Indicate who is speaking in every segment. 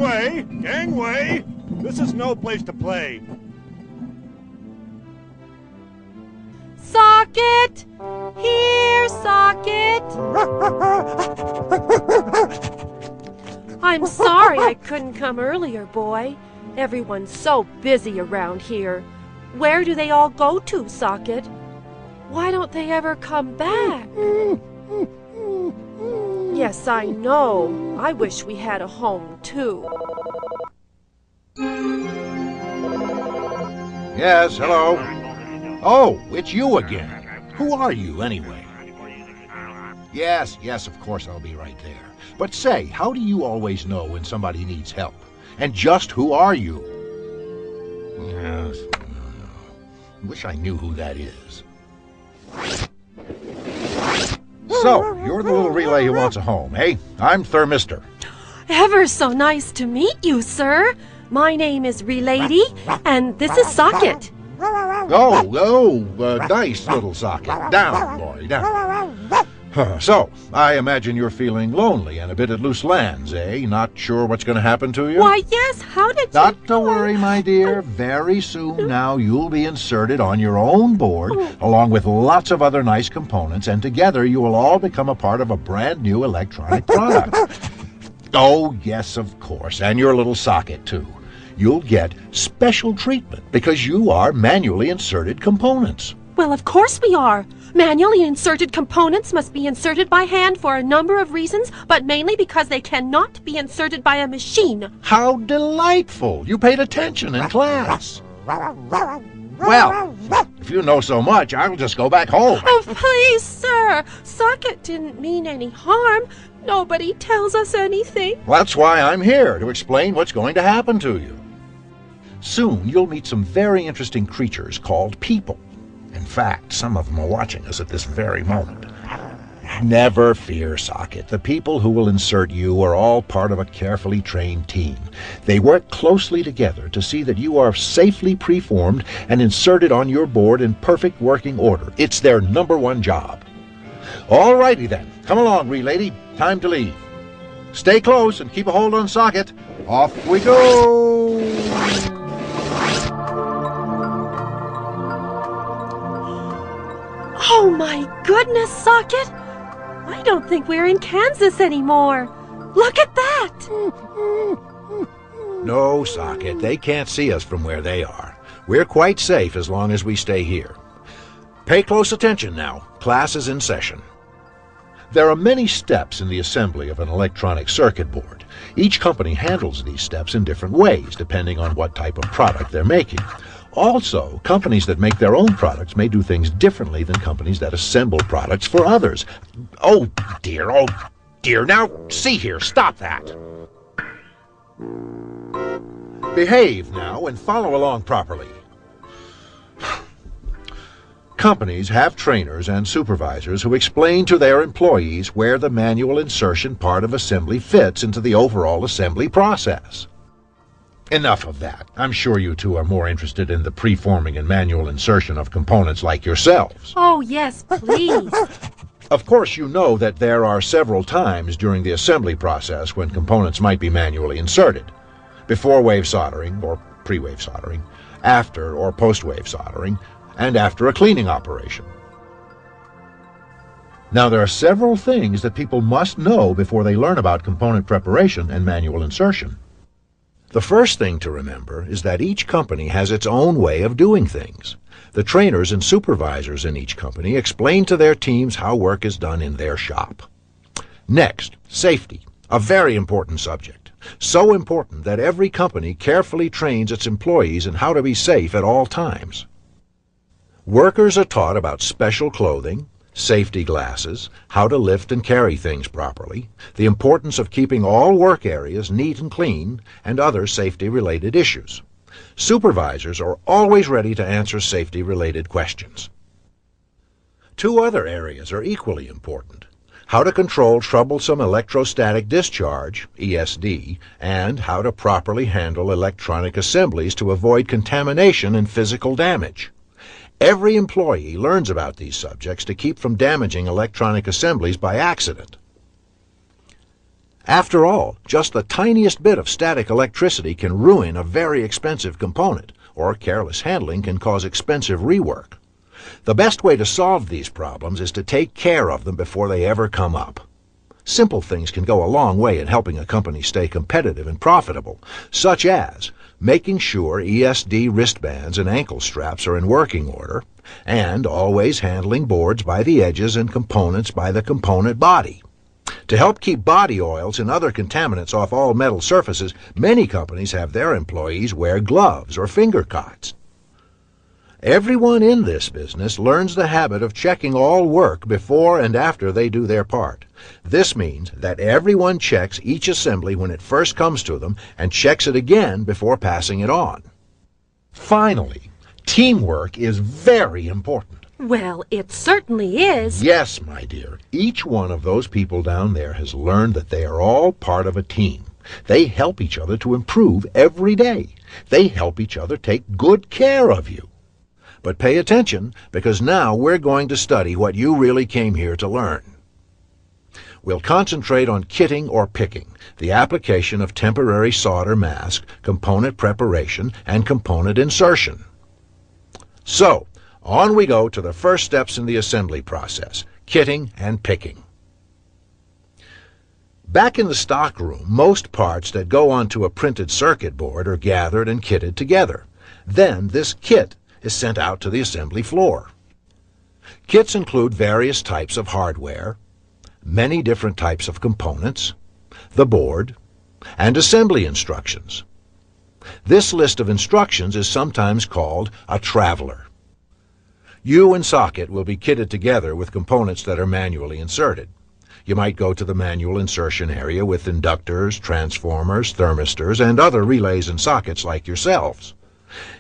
Speaker 1: Gangway! Gangway! This is no place to play.
Speaker 2: Socket! Here, Socket! I'm sorry I couldn't come earlier, boy. Everyone's so busy around here. Where do they all go to, Socket? Why don't they ever come back? Yes, I know. I wish we had a home, too.
Speaker 3: Yes, hello. Oh, it's you again. Who are you, anyway? Yes, of course I'll be right there. But say, how do you always know when somebody needs help? And just who are you? Yes, wish I knew who that is. So, you're the little relay who wants a home, eh? I'm Thermistor.
Speaker 2: Ever so nice to meet you, sir. My name is Relady, and this is Socket.
Speaker 3: Nice little Socket. Down, boy, down. So, I imagine you're feeling lonely and a bit at loose lands, eh? Not sure what's going to happen to you?
Speaker 2: Why, yes, how did you...
Speaker 3: Not to worry, my dear. Very soon now you'll be inserted on your own board, along with lots of other nice components, and together you will all become a part of a brand new electronic product. Oh, yes, of course, and your little Socket, too. You'll get special treatment because you are manually inserted components.
Speaker 2: Well, of course we are. Manually inserted components must be inserted by hand for a number of reasons, but mainly because they cannot be inserted by a machine.
Speaker 3: How delightful! You paid attention in class. Well, if you know so much, I'll just go back home.
Speaker 2: Oh, please, sir. Socket didn't mean any harm. Nobody tells us anything.
Speaker 3: That's why I'm here, to explain what's going to happen to you. Soon you'll meet some very interesting creatures called people. In fact, some of them are watching us at this very moment. Never fear, Socket. The people who will insert you are all part of a carefully trained team. They work closely together to see that you are safely preformed and inserted on your board in perfect working order. It's their #1 job. All righty then. Come along, Relady. Time to leave. Stay close and keep a hold on Socket. Off we go!
Speaker 2: Oh, my goodness, Socket! I don't think we're in Kansas anymore. Look at that!
Speaker 3: No, Socket, they can't see us from where they are. We're quite safe as long as we stay here. Pay close attention now. Class is in session. There are many steps in the assembly of an electronic circuit board. Each company handles these steps in different ways, depending on what type of product they're making. Also, companies that make their own products may do things differently than companies that assemble products for others. Oh dear, now see here, stop that. Behave now and follow along properly. Companies have trainers and supervisors who explain to their employees where the manual insertion part of assembly fits into the overall assembly process. Enough of that. I'm sure you two are more interested in the preforming and manual insertion of components like yourselves.
Speaker 2: Oh, yes, please.
Speaker 3: Of course, you know that there are several times during the assembly process when components might be manually inserted. Before wave soldering, or pre-wave soldering, after or post-wave soldering, and after a cleaning operation. Now, there are several things that people must know before they learn about component preparation and manual insertion. The first thing to remember is that each company has its own way of doing things. The trainers and supervisors in each company explain to their teams how work is done in their shop. Next, safety, a very important subject. So important that every company carefully trains its employees in how to be safe at all times. Workers are taught about special clothing, safety glasses, how to lift and carry things properly, the importance of keeping all work areas neat and clean, and other safety-related issues. Supervisors are always ready to answer safety-related questions. Two other areas are equally important: how to control troublesome electrostatic discharge, ESD, and how to properly handle electronic assemblies to avoid contamination and physical damage. Every employee learns about these subjects to keep from damaging electronic assemblies by accident. After all, just the tiniest bit of static electricity can ruin a very expensive component, or careless handling can cause expensive rework. The best way to solve these problems is to take care of them before they ever come up. Simple things can go a long way in helping a company stay competitive and profitable, such as making sure ESD wristbands and ankle straps are in working order, and always handling boards by the edges and components by the component body. To help keep body oils and other contaminants off all metal surfaces, many companies have their employees wear gloves or finger cots. Everyone in this business learns the habit of checking all work before and after they do their part. This means that everyone checks each assembly when it first comes to them and checks it again before passing it on. Finally, teamwork is very important.
Speaker 2: Well, it certainly is.
Speaker 3: Yes, my dear. Each one of those people down there has learned that they are all part of a team. They help each other to improve every day. They help each other take good care of you. But pay attention, because now we're going to study what you really came here to learn. We'll concentrate on kitting or picking, the application of temporary solder mask, component preparation, and component insertion. So, on we go to the first steps in the assembly process, kitting and picking. Back in the stock room, most parts that go onto a printed circuit board are gathered and kitted together. Then this kit is sent out to the assembly floor. Kits include various types of hardware, many different types of components, the board, and assembly instructions. This list of instructions is sometimes called a traveler. You and socket will be kitted together with components that are manually inserted. You might go to the manual insertion area with inductors, transformers, thermistors, and other relays and sockets like yourselves.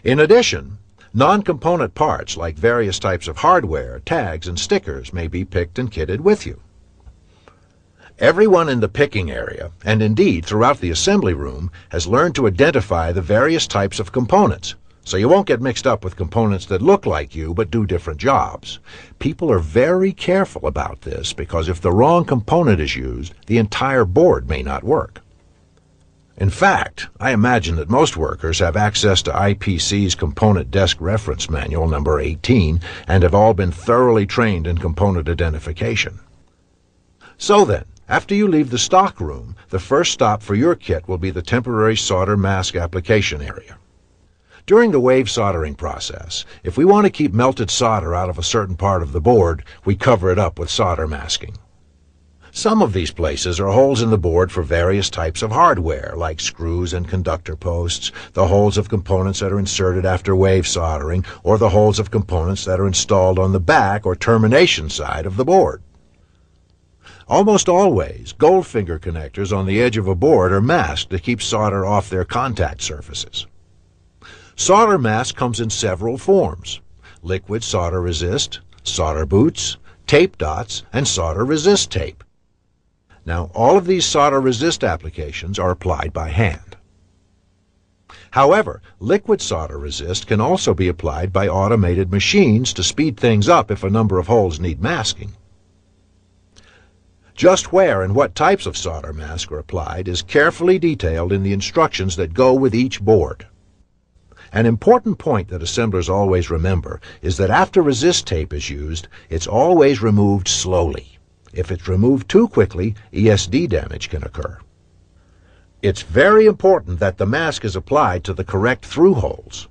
Speaker 3: In addition, non-component parts like various types of hardware, tags, and stickers may be picked and kitted with you. Everyone in the picking area, and indeed throughout the assembly room, has learned to identify the various types of components, so you won't get mixed up with components that look like you but do different jobs. People are very careful about this because if the wrong component is used, the entire board may not work. In fact, I imagine that most workers have access to IPC's Component Desk Reference Manual number 18 and have all been thoroughly trained in component identification. So then, after you leave the stock room, the first stop for your kit will be the temporary solder mask application area. During the wave soldering process, if we want to keep melted solder out of a certain part of the board, we cover it up with solder masking. Some of these places are holes in the board for various types of hardware, like screws and conductor posts, the holes of components that are inserted after wave soldering, or the holes of components that are installed on the back or termination side of the board. Almost always, gold finger connectors on the edge of a board are masked to keep solder off their contact surfaces. Solder mask comes in several forms: liquid solder resist, solder boots, tape dots, and solder resist tape. Now, all of these solder resist applications are applied by hand. However, liquid solder resist can also be applied by automated machines to speed things up if a number of holes need masking. Just where and what types of solder mask are applied is carefully detailed in the instructions that go with each board. An important point that assemblers always remember is that after resist tape is used, it's always removed slowly. If it's removed too quickly, ESD damage can occur. It's very important that the mask is applied to the correct through holes.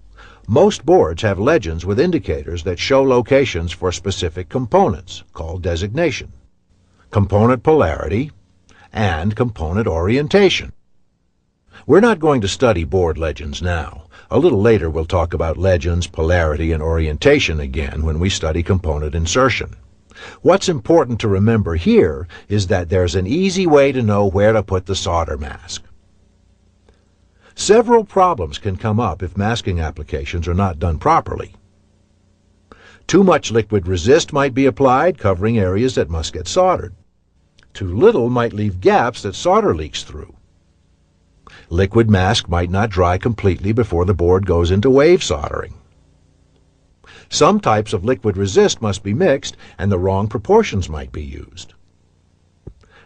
Speaker 3: Most boards have legends with indicators that show locations for specific components, called designation, component polarity, and component orientation. We're not going to study board legends now. A little later we'll talk about legends, polarity, and orientation again when we study component insertion. What's important to remember here is that there's an easy way to know where to put the solder mask. Several problems can come up if masking applications are not done properly. Too much liquid resist might be applied, covering areas that must get soldered. Too little might leave gaps that solder leaks through. Liquid mask might not dry completely before the board goes into wave soldering. Some types of liquid resist must be mixed, and the wrong proportions might be used.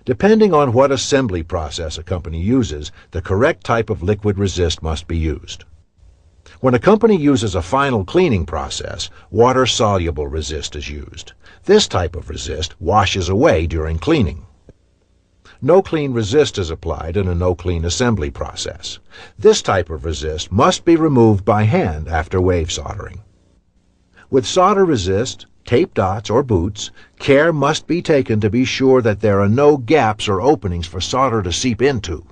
Speaker 3: Depending on what assembly process a company uses, the correct type of liquid resist must be used. When a company uses a final cleaning process, water-soluble resist is used. This type of resist washes away during cleaning. No-clean resist is applied in a no-clean assembly process. This type of resist must be removed by hand after wave soldering. With solder resist, tape dots, or boots, care must be taken to be sure that there are no gaps or openings for solder to seep into.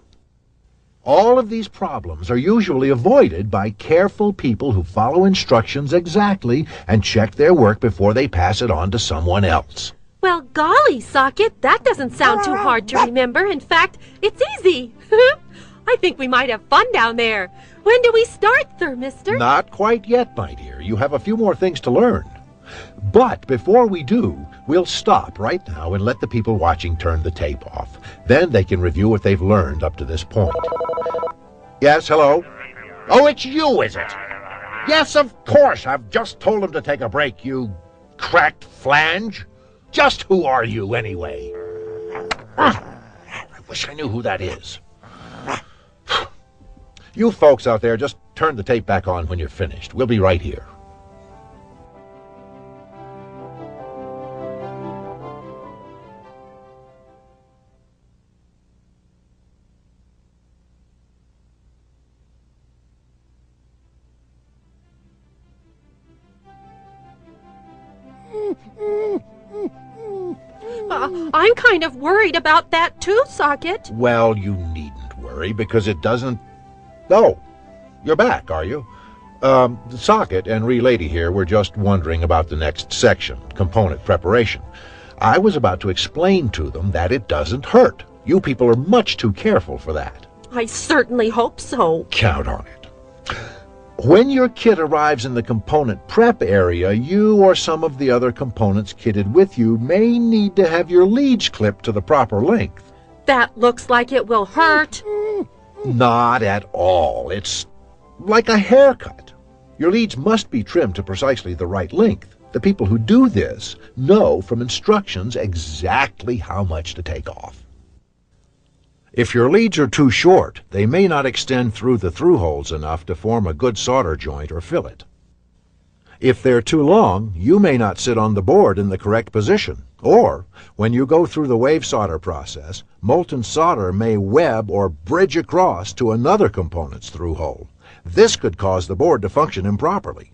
Speaker 3: All of these problems are usually avoided by careful people who follow instructions exactly and check their work before they pass it on to someone else.
Speaker 2: Well, golly, Socket, that doesn't sound too hard to remember. In fact, it's easy. I think we might have fun down there. When do we start, Thermistor?
Speaker 3: Not quite yet, my dear. You have a few more things to learn. But before we do, we'll stop right now and let the people watching turn the tape off. Then they can review what they've learned up to this point. Yes, hello? Oh, it's you, is it? Yes, of course. I've just told them to take a break, you cracked flange. Just who are you, anyway? I wish I knew who that is. You folks out there, just turn the tape back on when you're finished. We'll be right here.
Speaker 2: I'm kind of worried about that too, Socket.
Speaker 3: Well, you needn't worry, because it doesn't... Oh, you're back, are you? Socket and Relady here were just wondering about the next section, component preparation. I was about to explain to them that it doesn't hurt. You people are much too careful for that.
Speaker 2: I certainly hope so.
Speaker 3: Count on it. When your kit arrives in the component prep area, you or some of the other components kitted with you may need to have your leads clipped to the proper length.
Speaker 2: That looks like it will hurt.
Speaker 3: Not at all. It's like a haircut. Your leads must be trimmed to precisely the right length. The people who do this know from instructions exactly how much to take off. If your leads are too short, they may not extend through the through holes enough to form a good solder joint or fillet. If they're too long, you may not sit on the board in the correct position. Or, when you go through the wave solder process, molten solder may web or bridge across to another component's through hole. This could cause the board to function improperly.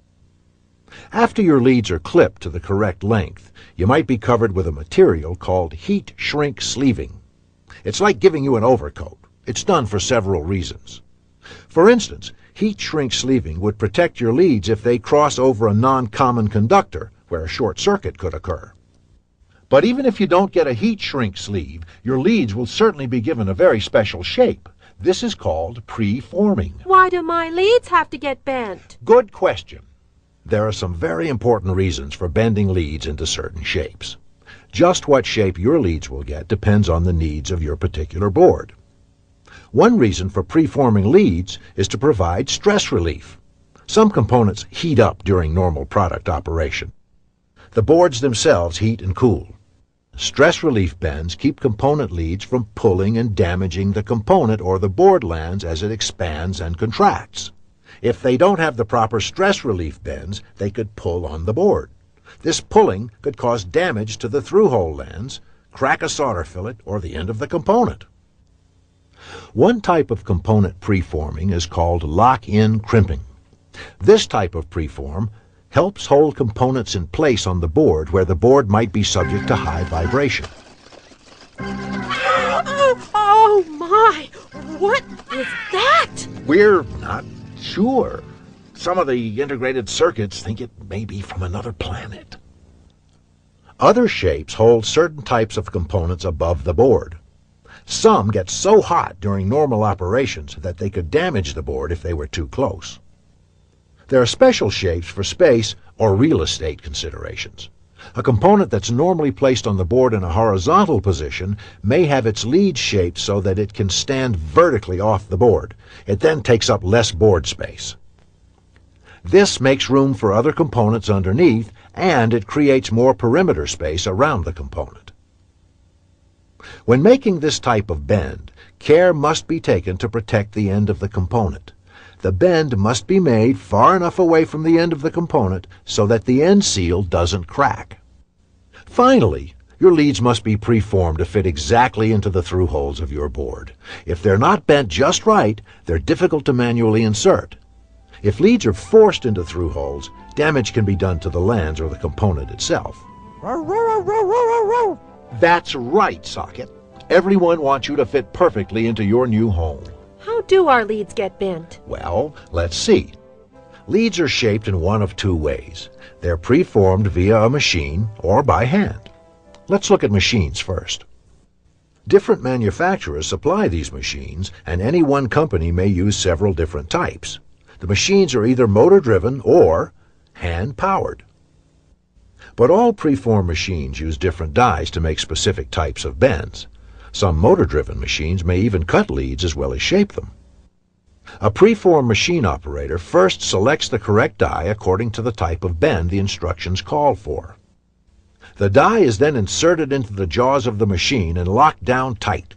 Speaker 3: After your leads are clipped to the correct length, you might be covered with a material called heat shrink sleeving. It's like giving you an overcoat. It's done for several reasons. For instance, heat shrink sleeving would protect your leads if they cross over a non-common conductor, where a short circuit could occur. But even if you don't get a heat shrink sleeve, your leads will certainly be given a very special shape. This is called preforming.
Speaker 2: Why do my leads have to get bent?
Speaker 3: Good question. There are some very important reasons for bending leads into certain shapes. Just what shape your leads will get depends on the needs of your particular board. One reason for preforming leads is to provide stress relief. Some components heat up during normal product operation. The boards themselves heat and cool. Stress relief bends keep component leads from pulling and damaging the component or the board lands as it expands and contracts. If they don't have the proper stress relief bends, they could pull on the board. This pulling could cause damage to the through-hole lands, crack a solder fillet, or the end of the component. One type of component preforming is called lock-in crimping. This type of preform helps hold components in place on the board where the board might be subject to high vibration.
Speaker 2: Oh my! What is that?
Speaker 3: We're not sure. Some of the integrated circuits think it may be from another planet. Other shapes hold certain types of components above the board. Some get so hot during normal operations that they could damage the board if they were too close. There are special shapes for space or real estate considerations. A component that's normally placed on the board in a horizontal position may have its leads shaped so that it can stand vertically off the board. It then takes up less board space. This makes room for other components underneath, and it creates more perimeter space around the component. When making this type of bend, care must be taken to protect the end of the component. The bend must be made far enough away from the end of the component so that the end seal doesn't crack. Finally, your leads must be preformed to fit exactly into the through holes of your board. If they're not bent just right, they're difficult to manually insert. If leads are forced into through holes, damage can be done to the lens or the component itself. That's right, Socket. Everyone wants you to fit perfectly into your new home.
Speaker 2: How do our leads get bent?
Speaker 3: Well, let's see. Leads are shaped in one of two ways. They're preformed via a machine or by hand. Let's look at machines first. Different manufacturers supply these machines, and any one company may use several different types. The machines are either motor-driven or hand-powered. But all preformed machines use different dies to make specific types of bends. Some motor-driven machines may even cut leads as well as shape them. A preformed machine operator first selects the correct die according to the type of bend the instructions call for. The die is then inserted into the jaws of the machine and locked down tight.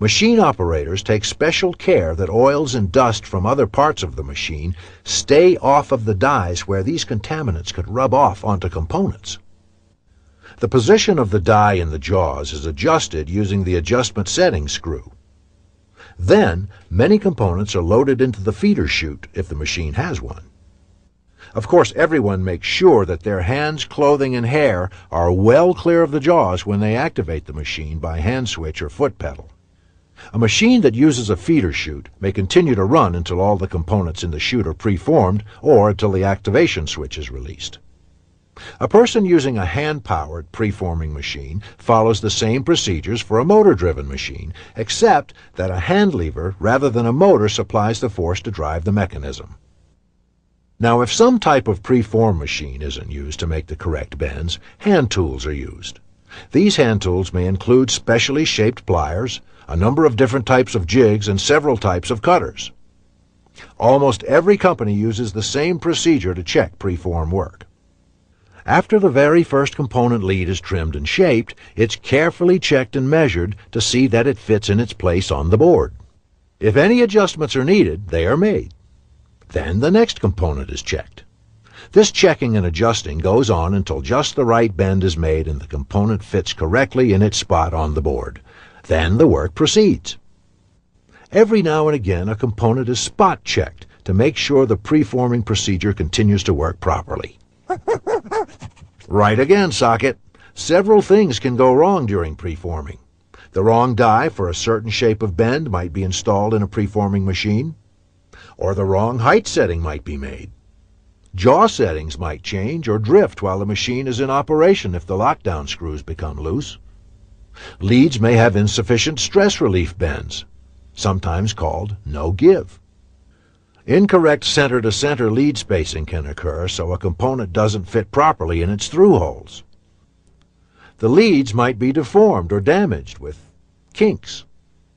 Speaker 3: Machine operators take special care that oils and dust from other parts of the machine stay off of the dies where these contaminants could rub off onto components. The position of the die in the jaws is adjusted using the adjustment setting screw. Then, many components are loaded into the feeder chute if the machine has one. Of course, everyone makes sure that their hands, clothing, and hair are well clear of the jaws when they activate the machine by hand switch or foot pedal. A machine that uses a feeder chute may continue to run until all the components in the chute are preformed or until the activation switch is released. A person using a hand-powered preforming machine follows the same procedures for a motor-driven machine, except that a hand lever rather than a motor supplies the force to drive the mechanism. Now, if some type of preform machine isn't used to make the correct bends, hand tools are used. These hand tools may include specially shaped pliers, a number of different types of jigs, and several types of cutters. Almost every company uses the same procedure to check preform work. After the very first component lead is trimmed and shaped, it's carefully checked and measured to see that it fits in its place on the board. If any adjustments are needed, they are made. Then the next component is checked. This checking and adjusting goes on until just the right bend is made and the component fits correctly in its spot on the board. Then the work proceeds. Every now and again, a component is spot checked to make sure the preforming procedure continues to work properly. Right again, Socket. Several things can go wrong during preforming. The wrong die for a certain shape of bend might be installed in a preforming machine, or the wrong height setting might be made. Jaw settings might change or drift while the machine is in operation if the lockdown screws become loose. Leads may have insufficient stress relief bends, sometimes called no-give. Incorrect center-to-center lead spacing can occur, so a component doesn't fit properly in its through holes. The leads might be deformed or damaged with kinks,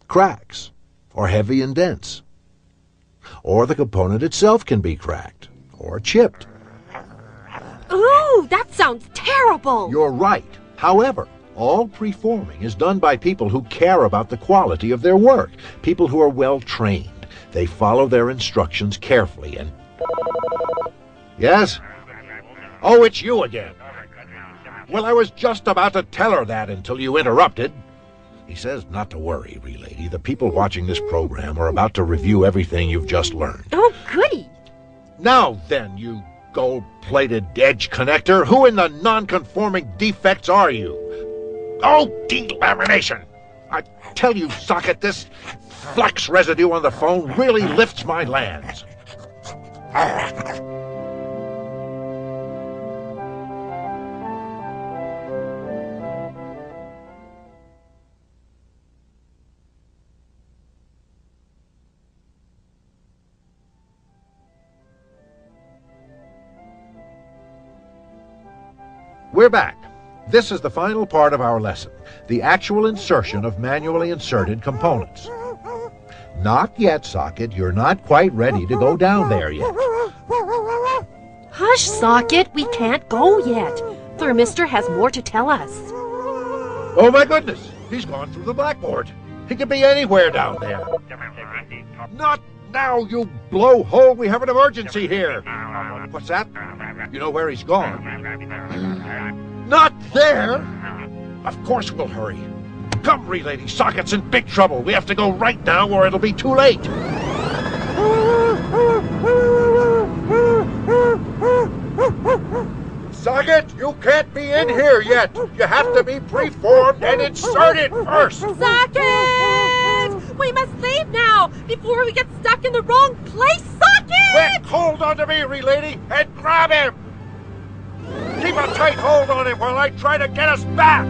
Speaker 3: cracks, or heavy indents. Or the component itself can be cracked or chipped.
Speaker 2: Ooh, that sounds terrible!
Speaker 3: You're right. However, all preforming is done by people who care about the quality of their work, people who are well trained. They follow their instructions carefully and... Yes? Oh, it's you again. Well, I was just about to tell her that until you interrupted. He says not to worry, Relady. The people watching this program are about to review everything you've just learned.
Speaker 2: Oh, goody!
Speaker 3: Now then, you gold-plated edge connector, who in the non-conforming defects are you? Oh, delamination! I tell you, Socket, this flux residue on the phone really lifts my lands. We're back. This is the final part of our lesson, the actual insertion of manually inserted components. Not yet, Socket. You're not quite ready to go down there yet.
Speaker 2: Hush, Socket. We can't go yet. Thermistor has more to tell us.
Speaker 3: Oh, my goodness. He's gone through the blackboard. He could be anywhere down there. Not now, you blowhole. We have an emergency here. What's that? You know where he's gone? Not there! Of course we'll hurry. Come, relating sockets in big trouble. We have to go right now or it'll be too late. Socket, you can't be in here yet. You have to be preformed and inserted first.
Speaker 2: Socket! We must leave now before we get stuck in the wrong place, Socket!
Speaker 3: Quick, hold on to me, relady, and grab him. Keep a tight hold on him while I try to get us back.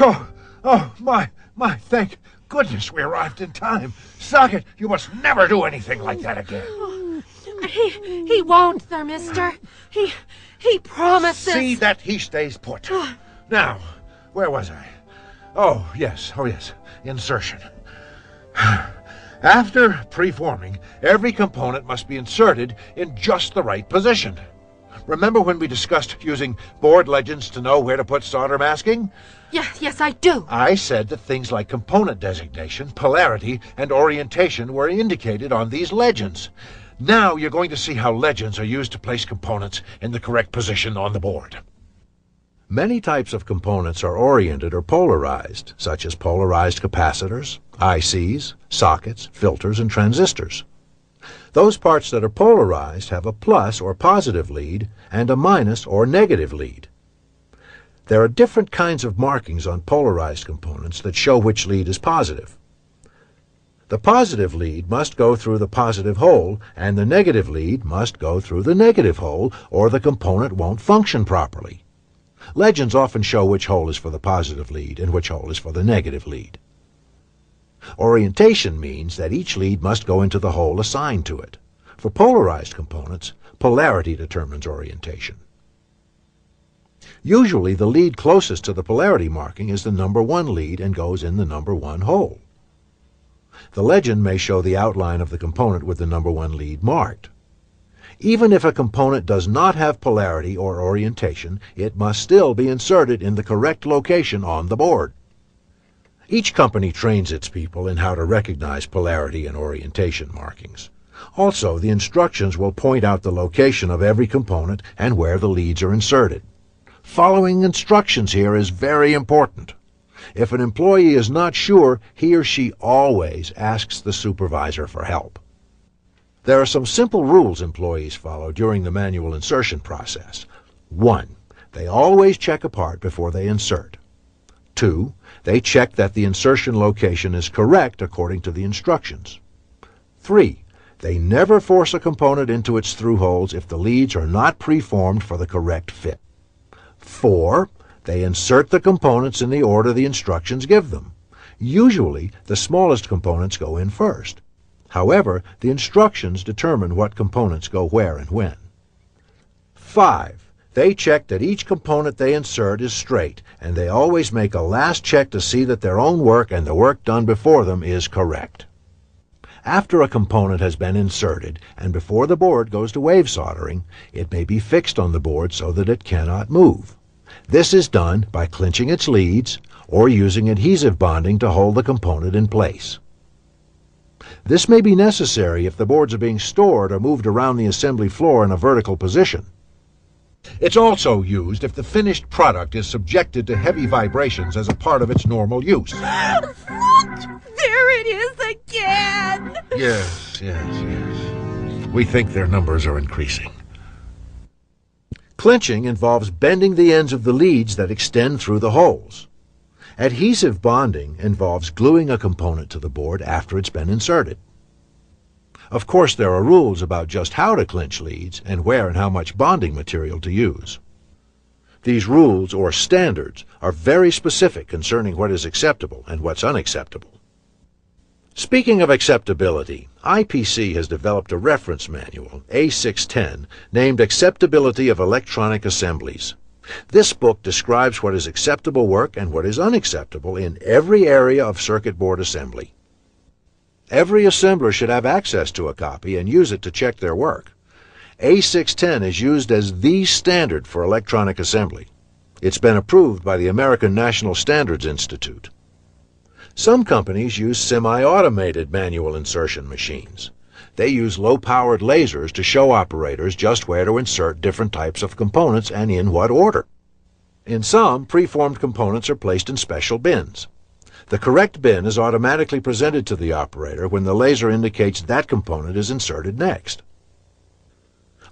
Speaker 3: Oh, my, thank goodness we arrived in time. Socket, you must never do anything like that again.
Speaker 2: He won't, there, mister. He promises.
Speaker 3: See that he stays put. Now, where was I? Oh, yes, insertion. After preforming, every component must be inserted in just the right position. Remember when we discussed using board legends to know where to put solder masking?
Speaker 2: Yes, I do.
Speaker 3: I said that things like component designation, polarity, and orientation were indicated on these legends. Now you're going to see how legends are used to place components in the correct position on the board. Many types of components are oriented or polarized, such as polarized capacitors, ICs, sockets, filters, and transistors. Those parts that are polarized have a plus or positive lead and a minus or negative lead. There are different kinds of markings on polarized components that show which lead is positive. The positive lead must go through the positive hole, and the negative lead must go through the negative hole, or the component won't function properly. Legends often show which hole is for the positive lead and which hole is for the negative lead. Orientation means that each lead must go into the hole assigned to it. For polarized components, polarity determines orientation. Usually the lead closest to the polarity marking is the number 1 lead and goes in the number 1 hole. The legend may show the outline of the component with the number 1 lead marked. Even if a component does not have polarity or orientation, it must still be inserted in the correct location on the board. Each company trains its people in how to recognize polarity and orientation markings. Also, the instructions will point out the location of every component and where the leads are inserted. Following instructions here is very important. If an employee is not sure, he or she always asks the supervisor for help. There are some simple rules employees follow during the manual insertion process. 1. They always check a part before they insert. 2. They check that the insertion location is correct according to the instructions. 3. They never force a component into its through holes if the leads are not preformed for the correct fit. 4. They insert the components in the order the instructions give them. Usually, the smallest components go in first. However, the instructions determine what components go where and when. 5. They check that each component they insert is straight, and they always make a last check to see that their own work and the work done before them is correct. After a component has been inserted, and before the board goes to wave soldering, it may be fixed on the board so that it cannot move. This is done by clinching its leads or using adhesive bonding to hold the component in place. This may be necessary if the boards are being stored or moved around the assembly floor in a vertical position. It's also used if the finished product is subjected to heavy vibrations as a part of its normal use.
Speaker 2: Look! There it is again!
Speaker 3: Yes. We think their numbers are increasing. Clinching involves bending the ends of the leads that extend through the holes. Adhesive bonding involves gluing a component to the board after it's been inserted. Of course, there are rules about just how to clinch leads and where and how much bonding material to use. These rules, or standards, are very specific concerning what is acceptable and what's unacceptable. Speaking of acceptability, IPC has developed a reference manual, A610, named Acceptability of Electronic Assemblies. This book describes what is acceptable work and what is unacceptable in every area of circuit board assembly. Every assembler should have access to a copy and use it to check their work. A610 is used as the standard for electronic assembly. It's been approved by the American National Standards Institute. Some companies use semi-automated manual insertion machines. They use low-powered lasers to show operators just where to insert different types of components and in what order. In some, preformed components are placed in special bins. The correct bin is automatically presented to the operator when the laser indicates that component is inserted next.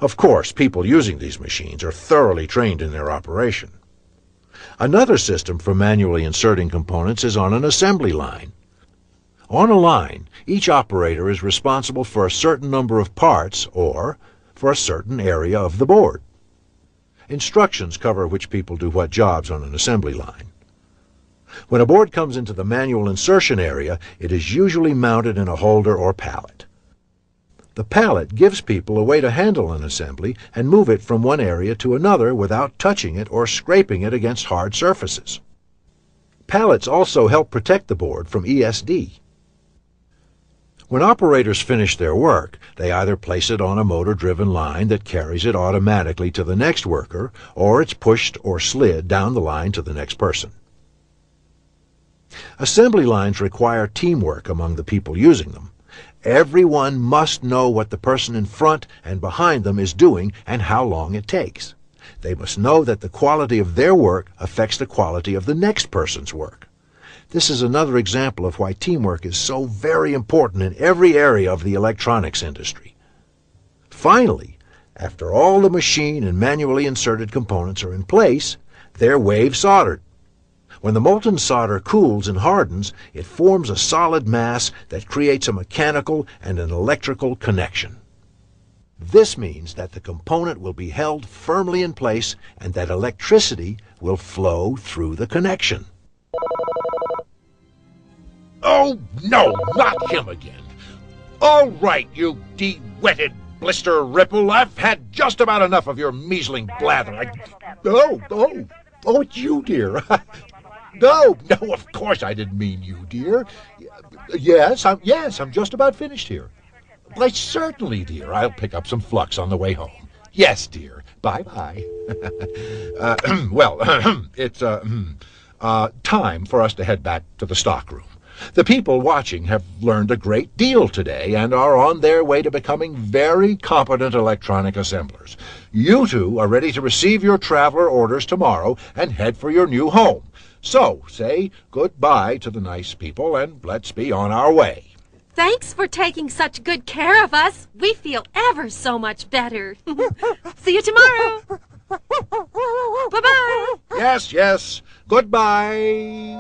Speaker 3: Of course, people using these machines are thoroughly trained in their operation. Another system for manually inserting components is on an assembly line. On a line, each operator is responsible for a certain number of parts or for a certain area of the board. Instructions cover which people do what jobs on an assembly line. When a board comes into the manual insertion area, it is usually mounted in a holder or pallet. The pallet gives people a way to handle an assembly and move it from one area to another without touching it or scraping it against hard surfaces. Pallets also help protect the board from ESD. When operators finish their work, they either place it on a motor-driven line that carries it automatically to the next worker, or it's pushed or slid down the line to the next person. Assembly lines require teamwork among the people using them. Everyone must know what the person in front and behind them is doing and how long it takes. They must know that the quality of their work affects the quality of the next person's work. This is another example of why teamwork is so very important in every area of the electronics industry. Finally, after all the machine and manually inserted components are in place, they're wave soldered. When the molten solder cools and hardens, it forms a solid mass that creates a mechanical and an electrical connection. This means that the component will be held firmly in place and that electricity will flow through the connection.
Speaker 4: Oh, no, not him again. All right, you de-wetted blister ripple. I've had just about enough of your measling blather. Oh, it's you, dear. No, of course I didn't mean you, dear. Yes, I'm just about finished here. Why, certainly, dear. I'll pick up some flux on the way home. Yes, dear. Bye-bye. Well, it's time for us to head back to the stockroom. The people watching have learned a great deal today and are on their way to becoming very competent electronic assemblers. You two are ready to receive your traveler orders tomorrow and head for your new home. So, say goodbye to the nice people and let's be on our way.
Speaker 2: Thanks for taking such good care of us. We feel ever so much better. See you tomorrow. Bye-bye.
Speaker 4: Yes. Goodbye.